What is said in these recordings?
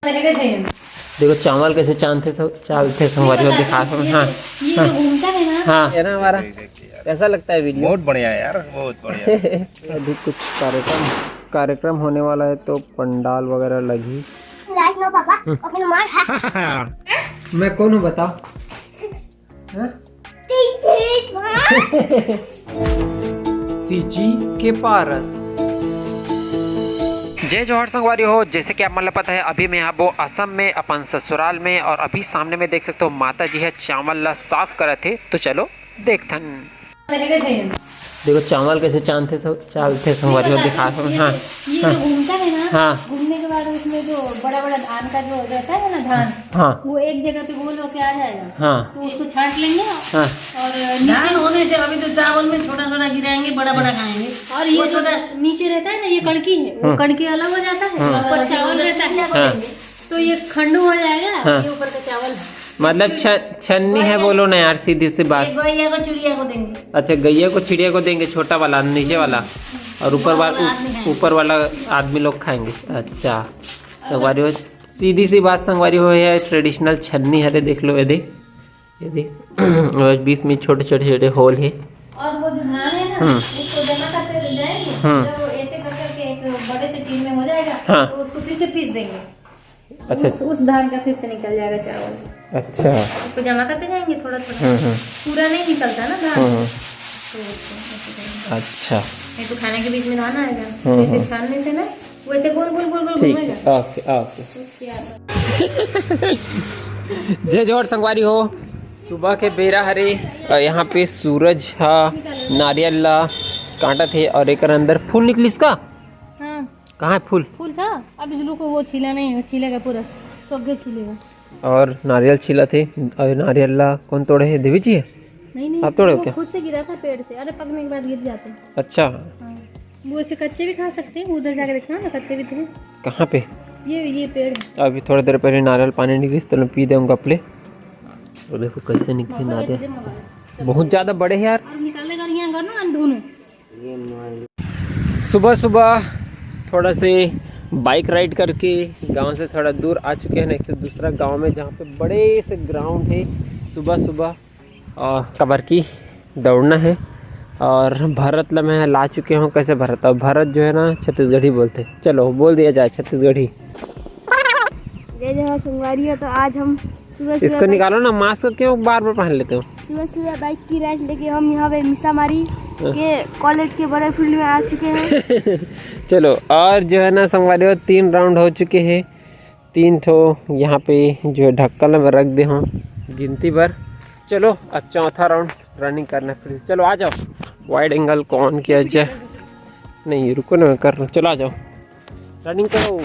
देखो चावल कैसे चालते संगवारी दिखा। हाँ ये जो घूमता है ना, हाँ है ना हमारा। कैसा लगता है वीडियो? बहुत बढ़िया है यार, बहुत बढ़िया। अभी कुछ कार्यक्रम होने वाला है तो पंडाल वगैरह लगी। पापा अपने मार मैं कौन हूँ बताओ? सीजी के पारस। जय जोहर संगवारी हो। जैसे कि आप मतलब पता है अभी मैं यहाँ वो असम में अपन ससुराल में, और अभी सामने में देख सकते हो माता जी है चावल ला साफ करे थे। तो चलो देखथन। देखो चावल कैसे चालते संगवारी हो दिखा। हाँ ये जो घूमता है ना, हाँ घूमने के बाद उसमें जो बड़ा बड़ा धान का जो रहता है ना, धान हाँ वो एक जगह पे गोल होके आ जाएगा। हाँ तो उसको छांट लेंगे हाँ। और धान होने से अभी तो चावल में छोटा छोटा गिराएंगे, बड़ा बड़ा खाएंगे। और ये जो नीचे रहता है ना, ये कड़की है, वो कड़की अलग हो जाता है, ऊपर चावल रहता है। तो ये खंडू हो जाएगा, ये ऊपर का चावल है। मतलब छन्नी है बोलो ना यार, सीधी सी बात। गैया को चिड़िया को देंगे। अच्छा गैया को चिड़िया को देंगे, छोटा वाला नीचे वाला, और ऊपर वाला आदमी लोग खाएंगे। अच्छा संगवारी हो, सीधी सी बात संगवारी हो है ट्रेडिशनल छन्नी है। देख लो ये देख और बीच में छोटे छोटे होल है। और वो जो धान है ना, उसको जमा करते जाएंगे, जब वो ऐसे कर करके एक बड़े से टीन में हो जाएगा, तो उसको फिर से पीस देंगे। अच्छा उस धान का फिर से निकल जाएगा चावल। अच्छा उसको जमा करते जाएंगे थोड़ा थोड़ा, पूरा नहीं निकलता ना धान। तो अच्छा नहीं तो खाने के बीच में धान आएगा, जैसे छानने से ना वैसे गोल गोल गोल गोल ठीक घूमेगा। ओके जय जोहर संगवारी हो। सुबह के बेरा हरे और यहाँ पे सूरज हा नारियल ला कांटा थे, और एक अंदर फूल निकली इसका। हाँ कहाँ है फूल? फूल था, अब इसको को वो छीला नहीं, वो छीलेगा पूरा, सोगे छीलेगा। और नारियल छिला थे, और नारियल ला कौन तोड़े है? देवी जी है। नहीं आप तोड़े हो क्या? खुद से गिरा था पेड़ से, अरे पकने के बाद गिर जाते हैं। अच्छा हाँ। वो ऐसे कच्चे भी खा सकते हैं, उधर जाके देखना ना, कच्चे भी थे। कहाँ पे? ये पेड़ है। अभी थोड़ी देर पहले नारियल पानी निकली तो मैं पी दूँगा अपने। और देखो कैसे निकली नारियल, बहुत ज़्यादा बड़े हैं यार। और निकालेगा यहाँ घर ना अंधुन। सुबह सुबह थोड़ा से बाइक राइड करके गांव से थोड़ा दूर आ चुके हैं, एक से दूसरा गांव में, जहाँ पे बड़े से ग्राउंड है। सुबह सुबह कबर की दौड़ना है, और भरत ला मैं ला चुके हूँ। कैसे भरत? और भरत जो है ना छत्तीसगढ़ी बोलते, चलो बोल दिया जाए छत्तीसगढ़ी। जय जय संगवारी हो। तो आज हम सुबह इसको निकालो ना, मास्क क्यों बार बार पहन लेते हो? सुबह बाइक की राइड लेके हम यहाँ पे मिसामारी के कॉलेज के बड़े फील्ड में आ चुके हैं। चलो, और जो है ना संगवारी हो 3 राउंड हो चुके हैं। 3 ठो यहाँ पे जो है ढक्कन में रख दे हूँ गिनती पर। चलो अब चौथा राउंड रनिंग करना फिर। चलो आ जाओ, वाइड एंगल को ऑन किया जाए। नहीं रुको ना, मैं कर रहा हूँ। चलो आ जाओ, रनिंग करो।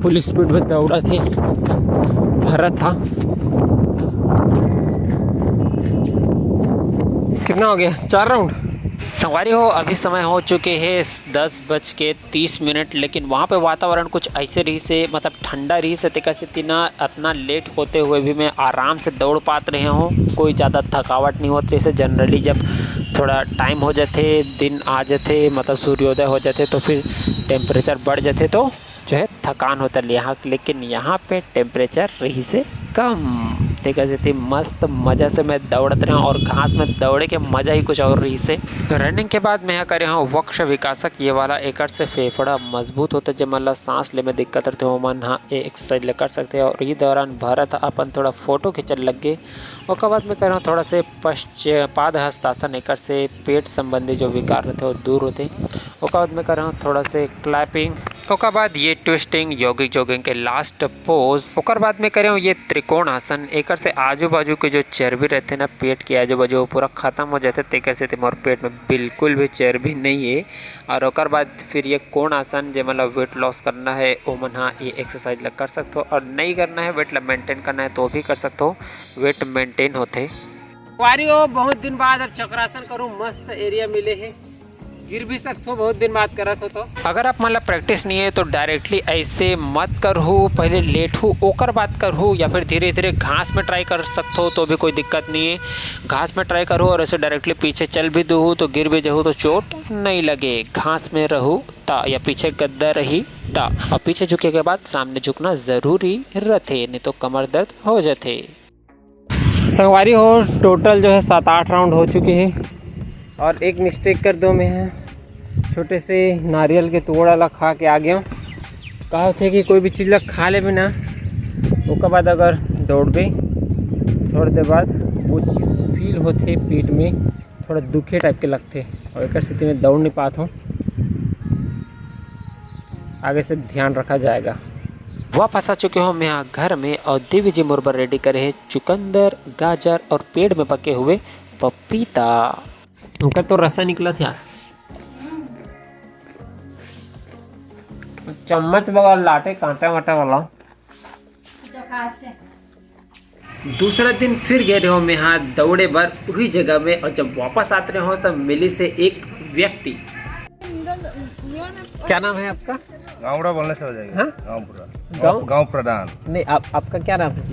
फुल स्पीड में दौड़ा थी भरत था। कितना हो गया? 4 राउंड संगवारी हो। अभी समय हो चुके हैं 10:30, लेकिन वहाँ पे वातावरण कुछ ऐसे रही से, मतलब ठंडा रही से कैसे तीना इतना लेट होते हुए भी मैं आराम से दौड़ पात रहे हूँ। कोई ज़्यादा थकावट नहीं होती। जैसे जनरली जब थोड़ा टाइम हो जाते, दिन आ जाते, मतलब सूर्योदय हो जाते, तो फिर टेम्परेचर बढ़ जाते, तो जो है थकान होता है यहाँ। लेकिन यहाँ पे टेम्परेचर रही से कम, ठीक है। मस्त मज़ा से मैं दौड़ते रहा, और घास में दौड़े के मज़ा ही कुछ और रही से। रनिंग के बाद मैं करे हूँ वक्ष विकासक, ये वाला एकर से फेफड़ा मजबूत होता है। जब मतलब सांस ले में दिक्कत रहते हो मन, हाँ ये एक्सरसाइज कर सकते हैं। और ये दौरान भरत अपन थोड़ा फोटो खींचने लग गए। उसके बाद मैं कर रहा हूँ थोड़ा से पाद हस्तासन, एकर से पेट संबंधी जो विकार रहते हैं वो दूर होते। उसके बाद मैं कर रहा हूँ थोड़ा से क्लैपिंग। उसके बाद ये ट्विस्टिंग, योगिक जोगिंग के लास्ट पोज। उसके बाद में कर रहा हूँ ये त्रिकोण आसन। एकर से आजू बाजू के जो चर्बी रहते हैं ना पेट के आजू बाजू, वो पूरा खत्म हो जाते। तेकर से तुम्हारे पेट में बिल्कुल भी चर्बी नहीं है। और उसके बाद फिर ये कोण आसन, जो मतलब वेट लॉस करना है वो मन, हाँ ये एक्सरसाइज लग कर सकते हो। और नहीं करना है वेट मेंटेन करना है तो भी कर सकते हो, वेट मेंटेन होते। वारी हो बहुत दिन बाद अब चक्रासन करूँ, मस्त एरिया मिले है। गिर भी सकते हो, बहुत दिन बात करत हो तो। अगर आप मतलब प्रैक्टिस नहीं है तो डायरेक्टली ऐसे मत करहु, पहले लेटहु ओकर बात करहु, या फिर धीरे धीरे घास में ट्राई कर सकते हो तो भी कोई दिक्कत नहीं है। घास में ट्राई करो और ऐसे डायरेक्टली पीछे चल भी दो तो गिर भी जाऊँ तो चोट नहीं लगे। घास में रहू ता या पीछे गद्दा रही ता, और पीछे झुके के बाद सामने झुकना ज़रूरी रहते, नहीं तो कमर दर्द हो जाते। संगवारी हो टोटल जो है 7-8 राउंड हो चुके हैं और एक मिस्टेक कर दो में है, छोटे से नारियल के तोड़ा ला खा के आ गया। कहा थे कि कोई भी चीज़ ला खा ले बिना उसके बाद अगर दौड़बे थोड़ी देर बाद वो चीज़ फील होते पेट में, थोड़ा दुखे टाइप के लगते और एक स्थिति में दौड़ नहीं पाता हूँ। आगे से ध्यान रखा जाएगा। वापस आ चुके हो हम यहाँ घर में और देवी जी मुरबर रेडी करे हैं चुकंदर, गाजर और पेड़ में पके हुए पपीता। उनका तो रसा निकला था, चम्मच बगल लाटे कांटा वाटा वाला। दूसरा दिन फिर गए रहे हो मैं यहाँ दौड़े बार वही जगह में, और जब वापस आते रहे हो तब मिली से एक व्यक्ति। क्या नाम है आपका? गाँवड़ा बोलने से हो जाएगा। हाँ? गाँव प्रधान। नहीं, आपका क्या नाम है?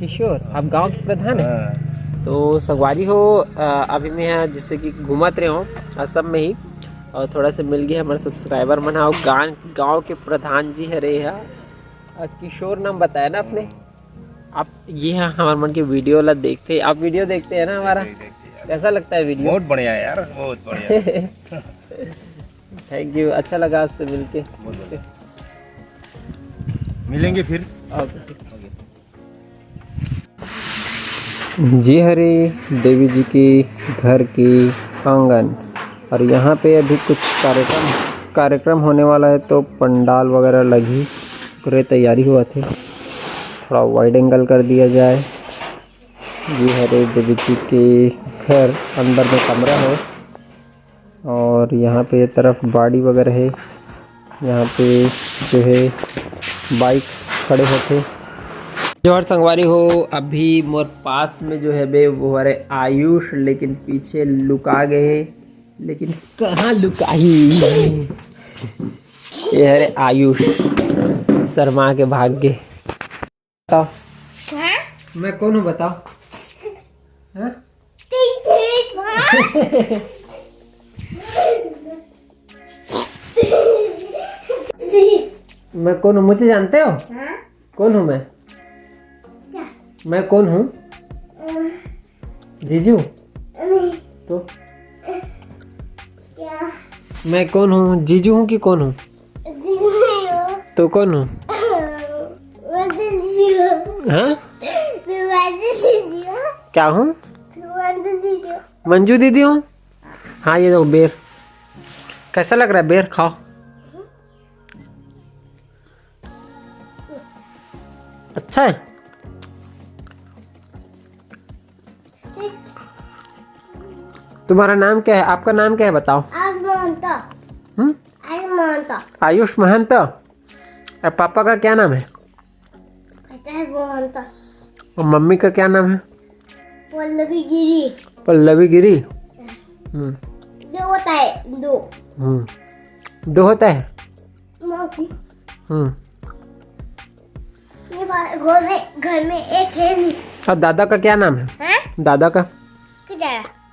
किशोर। आप गांव के प्रधान हैं? तो संगवारी हो अभी मैं यहाँ जैसे कि घूमत रहे हो असम में ही, और थोड़ा सा मिल गया हमारे सब्सक्राइबर मना हो गांव के प्रधान जी है रहे हैं। किशोर नाम बताया ना आपने? आप ये है हमारे मन के वीडियो ला देखते, आप वीडियो देखते हैं ना हमारा? कैसा लगता है वीडियो? बहुत बढ़िया है यार, बहुत बढ़िया। थैंक यू, अच्छा लगा आपसे मिलके। मिलेंगे फिर। जी हरे देवी जी के घर की आंगन, और यहाँ पे अभी कुछ कार्यक्रम होने वाला है तो पंडाल वगैरह लगी पूरे तैयारी हुआ थे। थोड़ा वाइड एंगल कर दिया जाए। जी हरे देवी जी के घर अंदर में कमरा है और यहाँ पे तरफ बाड़ी वगैरह है। यहाँ पे जो है बाइक खड़े होते। जोहर संगवारी हो अभी मोर पास में जो है बे वो हरे आयुष, लेकिन पीछे लुका गए, लेकिन कहाँ लुकाही। ये हरे आयुष शर्मा के भाग गए। बताओ मैं कौन हूँ बताओ? हाँ? मैं कौन हूँ मुझे जानते हो? कौन हूँ मैं? मैं कौन हूँ? जीजू? तो मैं कौन हूँ? जीजू हूँ कि कौन हूँ? तो कौन हूँ? हाँ? क्या हूँ? मंजू दीदी हूँ। हाँ ये दो बेर, कैसा लग रहा है बेर? खाओ। अच्छा है। तुम्हारा नाम क्या है? आपका नाम क्या है बताओ? आयुष महंत। और पापा का क्या नाम है? और मम्मी का क्या नाम है? पल्लवी गिरी। दो होता है, दो होता है। ये घर में एक है नहीं। और दादा का क्या नाम है? दादा का?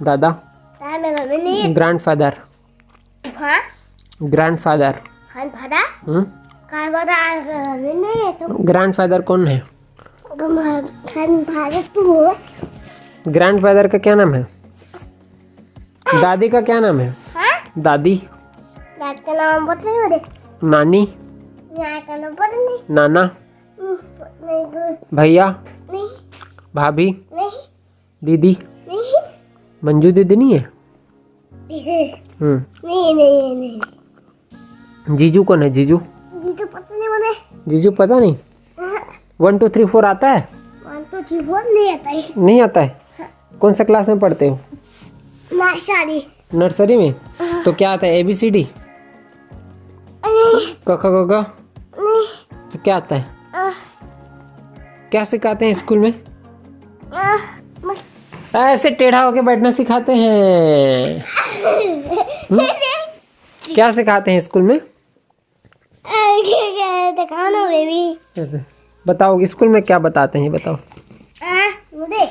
दादा घर में नहीं है। ग्रैंडफादर। हाँ? ग्रैंडफादर। घर में नहीं है तो ग्रैंडफादर कौन है? तुम हो। ग्रैंडफादर का क्या नाम है? दादी का क्या नाम है? दादी। दादी का नाम पता नहीं मुझे। नानी। नानी का नाम पता नहीं। नाना। नहीं। भैया। नहीं। भाभी। नहीं। दीदी। नहीं। मंजू दीदी नहीं है? नहीं। जीजू कौन है? जीजू? जीजू पता नहीं मुझे। जीजू पता नहीं? 1 2 3 4 आता है? 1 2 3 4 नहीं आता है। नहीं आता है? कौन सा क्लास में पढ़ते हो? नर्सरी में। तो क्या आता है? ABCD? क ख ग घ? तो क्या आता है? क्या सिखाते हैं स्कूल में? ऐसे टेढ़ा होके बैठना सिखाते हैं। क्या सिखाते हैं स्कूल में? दिखाओ ना बेबी। बताओ स्कूल में क्या बताते हैं, बताओ। देख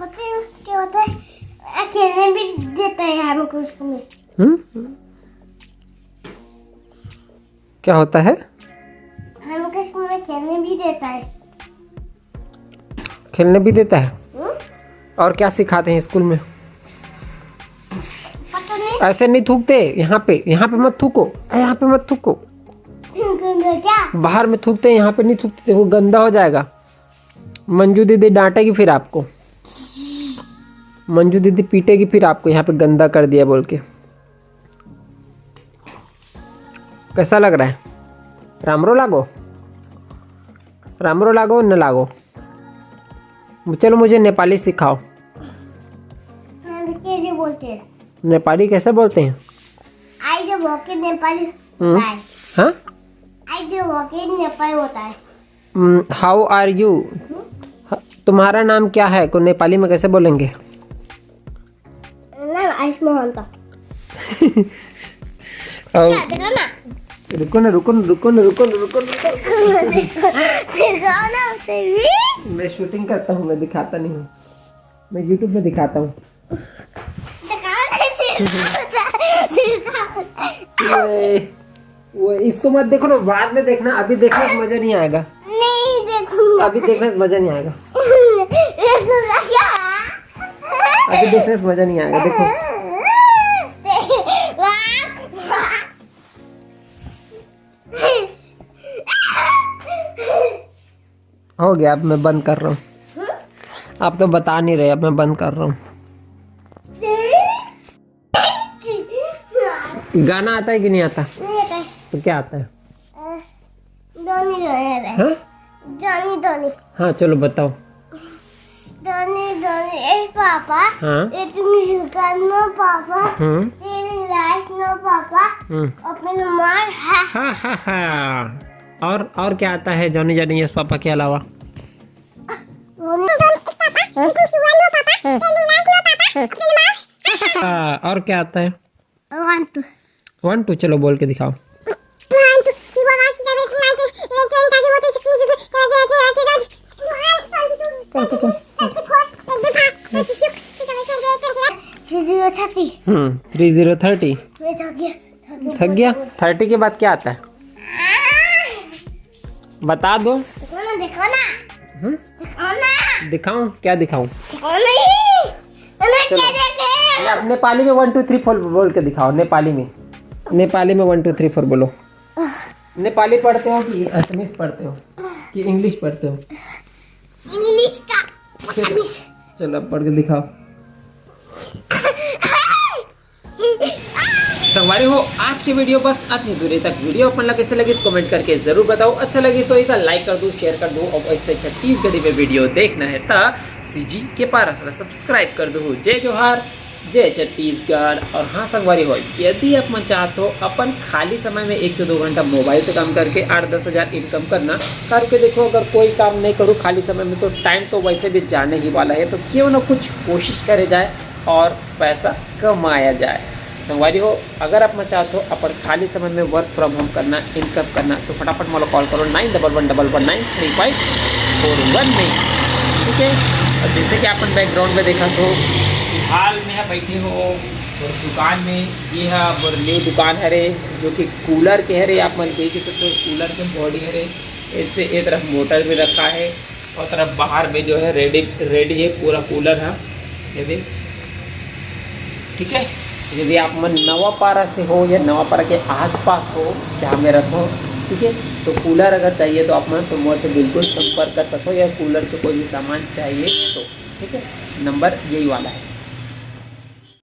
पता है क्या होता है, खेलने भी देता है हमको स्कूल में। क्या होता है? हमको स्कूल में खेलने भी देता है। खेलने भी देता है। और क्या सिखाते हैं स्कूल में? पता नहीं ऐसे नहीं थूकते, यहाँ पे मत थूको, यहाँ पे मत थूको। क्या बाहर में थूकते हैं, यहाँ पे नहीं थूकते, वो गंदा हो जाएगा। मंजू दीदी डांटेगी फिर आपको, मंजू दीदी पीटेगी फिर आपको, यहाँ पे गंदा कर दिया बोल के। कैसा लग रहा है? रामरो लागो, रामरो लागो न लागो। चलो मुझे नेपाली सिखाओ। कैसे बोलते हैं? नेपाली कैसे बोलते हैं? आई जब वॉके नेपाली होता है। हाँ, आई जब वॉके नेपाली होता है। हाउ आर यू, तुम्हारा नाम क्या है को नेपाली में कैसे बोलेंगे? ना आइस मोहन था। देखो ना, रुको ना रुको ना रुको ना रुको ना रुको ना। दिखाओ ना उसे भी। मैं शूटिंग करता हूँ, मैं दिखाता नहीं हूँ, मैं यूट्यूब में दिखाता हूँ। वो इसको मत देखो ना, बाद में देखना, अभी देखने से मजा नहीं आएगा। नहीं देखूंगा। अभी देखने से मजा नहीं आएगा, क्या? अभी देखने से मजा नहीं आएगा। देखो हो गया, अब मैं बंद कर रहा हूँ। आप तो बता नहीं रहे, अब मैं बंद कर रहा हूँ। गाना आता है कि नहीं आता? नहीं आता है। तो क्या आता है? दोनी दोनी हाँ दोनी दोनी हाँ, चलो बताओ। दोनी दोनी एक पापा, हाँ एक मिलकर नो पापा, हम्म एक राइस नो पापा, अपने मार है। हाँ हाँ हाँ। और क्या आता है जॉनी जॉनी यस पापा के अलावा? और क्या आता है? 1 2 1 2 चलो बोल के दिखाओ। थर्टी 3030 थक गया। 30 के बाद क्या आता है बता दो। देखो ना देखो ना दिखाऊं? क्या दिखाऊं? चलो नेपाली में 1 2 3 4 बोल के दिखाओ। नेपाली में 1 2 3 4 बोलो। नेपाली पढ़ते हो कि असमीज पढ़ते हो कि इंग्लिश पढ़ते हो? इंग्लिश का चलो अब पढ़ के दिखाओ। संगवारी हो, आज की वीडियो बस इतनी दूरी तक। वीडियो अपन लगे से लगी कमेंट करके जरूर बताओ। अच्छा लगे सो तो लाइक कर दो, शेयर कर दो। और इस पे छत्तीसगढ़ी में वीडियो देखना है तो सीजी के पास सब्सक्राइब कर दो। जय जोहार, जय छत्तीसगढ़। और हाँ संगवारी हो, यदि आप मन चाहते हो अपन खाली समय में 1 से 2 घंटा मोबाइल से काम करके 8-10 हज़ार इनकम करना, करके देखो। अगर कोई काम नहीं करूँ खाली समय में तो टाइम तो वैसे भी जाने ही वाला है, तो क्यों ना कुछ कोशिश करे जाए और पैसा कमाया जाए। संगवारी हो, अगर आप मैं चाहते हो अपन खाली समय में वर्क फ्रॉम होम करना, इनकम करना, तो फटाफट मला कॉल करो 9111935419 में। ठीक है। और जैसे कि अपन बैकग्राउंड में देखा तो हाल में है बैठे हो और दुकान में, ये है और न्यू दुकान है रे, जो कि कूलर के है रे। आप मन देख सकते हो कूलर के बॉडी है रे। एक तरफ मोटर भी रखा है और तरफ बाहर में जो है रेडी है पूरा कूलर है ये भी। ठीक है। यदि आप मन नवापारा से हो या नवापारा के आसपास हो जहाँ मैं रहता हूँ, ठीक है, तो कूलर अगर चाहिए तो आप मन तो मुझसे बिल्कुल संपर्क कर सको, या कूलर के कोई भी सामान चाहिए तो। ठीक है, नंबर यही वाला है।